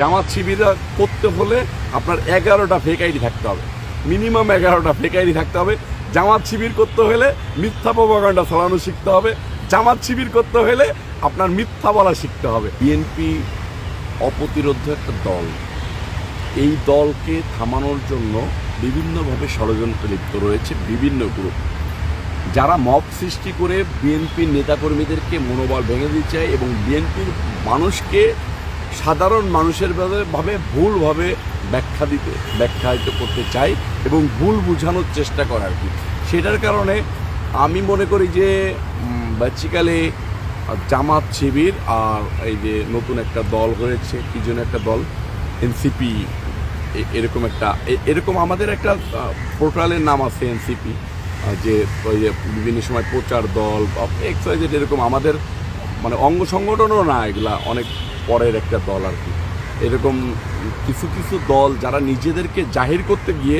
জামাত শিবির করতে হলে আপনার 11টা ফেক আইডি থাকতে হবে, মিনিমাম 11টা ফেক আইডি থাকতে হবে। জামাত শিবির করতে হলে মিথ্যা প্রপাগান্ডা চালানো শিখতে হবে। জামাত শিবির করতে হলে আপনার মিথ্যা বলা শিখতে হবে। বিএনপি অপ্রতিরোধ্য একটা দল, এই দলকে থামানোর জন্য বিভিন্নভাবে ষড়যন্ত্রে লিপ্ত রয়েছে বিভিন্ন গ্রুপ, যারা মব সৃষ্টি করে বিএনপির নেতাকর্মীদেরকে মনোবল ভেঙে দিতে চায় এবং মানুষকে সাধারণ মানুষের ভাবে ভুলভাবে ব্যাখ্যায়িত করতে চায় এবং ভুল বোঝানোর চেষ্টা করে আর কি। সেটার কারণে আমি মনে করি যে বেসিক্যালি জামাত শিবির আর এই যে নতুন একটা দল হয়েছে, কি যেন একটা দল এনসিপি, এরকম আমাদের একটা পোর্টালের নাম আছে এনসিপি, যে ওই যে বিভিন্ন সময় প্রচার দল এক্সওয়াইজেড, এরকম আমাদের মানে অঙ্গ সংগঠনও না, এগুলা অনেক পরের একটা দল আর কি। এরকম কিছু কিছু দল যারা নিজেদেরকে জাহির করতে গিয়ে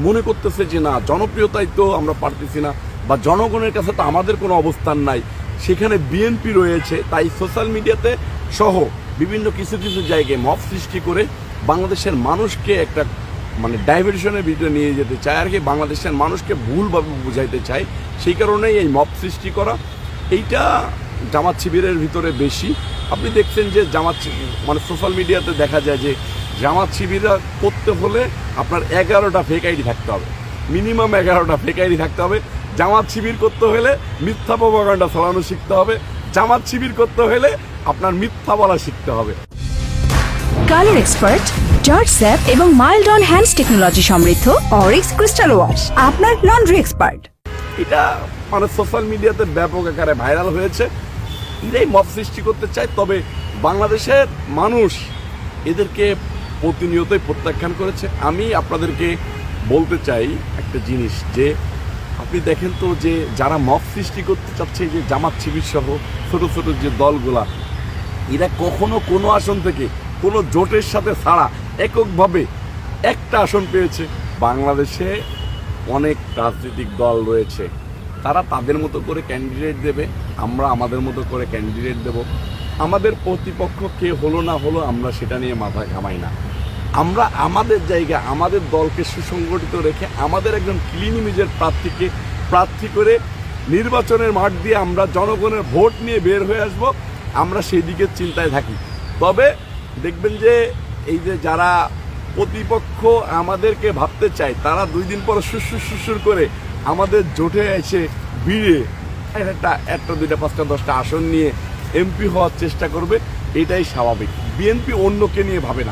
মনে করতেছে যে না, জনপ্রিয়তাই তো আমরা পারতেছি না, বা জনগণের কাছে তো আমাদের কোনো অবস্থান নাই, সেখানে বিএনপি রয়েছে, তাই সোশ্যাল মিডিয়াতে সহ বিভিন্ন কিছু কিছু জায়গায় মব সৃষ্টি করে বাংলাদেশের মানুষকে একটা মানে ডাইভার্সনের ভিতরে নিয়ে যেতে চায় আর কি, বাংলাদেশের মানুষকে ভুলভাবে বুঝাইতে চায়। সেই কারণেই এই মব সৃষ্টি করা, এইটা জামাত শিবিরের ভিতরে বেশি। আপনি দেখছেন যে মানে সোশ্যাল মিডিয়াতে দেখা যায় যে জামাত শিবির করতে হলে আপনার 11টা ফেক আইডি থাকতে হবে, মিনিমাম 11টা ফেক আইডি থাকতে হবে। জামাত শিবির করতে হলে মিথ্যা প্রপাগান্ডা চালানো শিখতে হবে। জামাত শিবির করতে হলে আপনার মিথ্যা বলা শিখতে হবে। কালার এক্সপার্ট, জর্জ স্যাপ এবং মাইল্ড অন হ্যান্ডস টেকনোলজি সমৃদ্ধ অরিক্স ক্রিস্টাল ওয়াশ আপনার লন্ড্রি এক্সপার্ট। এটা মানে সোশ্যাল মিডিয়াতে ব্যাপক আকারে ভাইরাল হয়েছে, এরাই মব সৃষ্টি করতে চায়। তবে বাংলাদেশের মানুষ এদেরকে প্রতিনিয়তই প্রত্যাখ্যান করেছে। আমি আপনাদেরকে বলতে চাই একটা জিনিস, যে আপনি দেখেন তো যে যারা মব সৃষ্টি করতে চাচ্ছে, যে জামাত শিবির সহ ছোট ছোট যে দলগুলা, এরা কখনো কোনো আসন থেকে কোনো জোটের সাথে ছাড়া এককভাবে একটা আসন পেয়েছে। বাংলাদেশে অনেক রাজনৈতিক দল রয়েছে, তারা তাদের মতো করে ক্যান্ডিডেট দেবে, আমরা আমাদের মতো করে ক্যান্ডিডেট দেব। আমাদের প্রতিপক্ষ কে হলো না হলো আমরা সেটা নিয়ে মাথা ঘামাই না। আমরা আমাদের জায়গায় আমাদের দলকে সুসংগঠিত রেখে আমাদের একজন ক্লিন ইমেজের প্রার্থী করে নির্বাচনের মাঠ দিয়ে আমরা জনগণের ভোট নিয়ে বের হয়ে আসব, আমরা সেই দিকের চিন্তায় থাকি। তবে দেখবেন যে এই যে যারা প্রতিপক্ষ আমাদেরকে ভাবতে চায়, তারা 2 দিন পর সুর করে আমাদের জোটে এসে ভিড়ে একটা 2টা 5টা 10টা আসন নিয়ে এমপি হওয়ার চেষ্টা করবে। এটাই স্বাভাবিক। বিএনপি অন্যকে নিয়ে ভাবে না।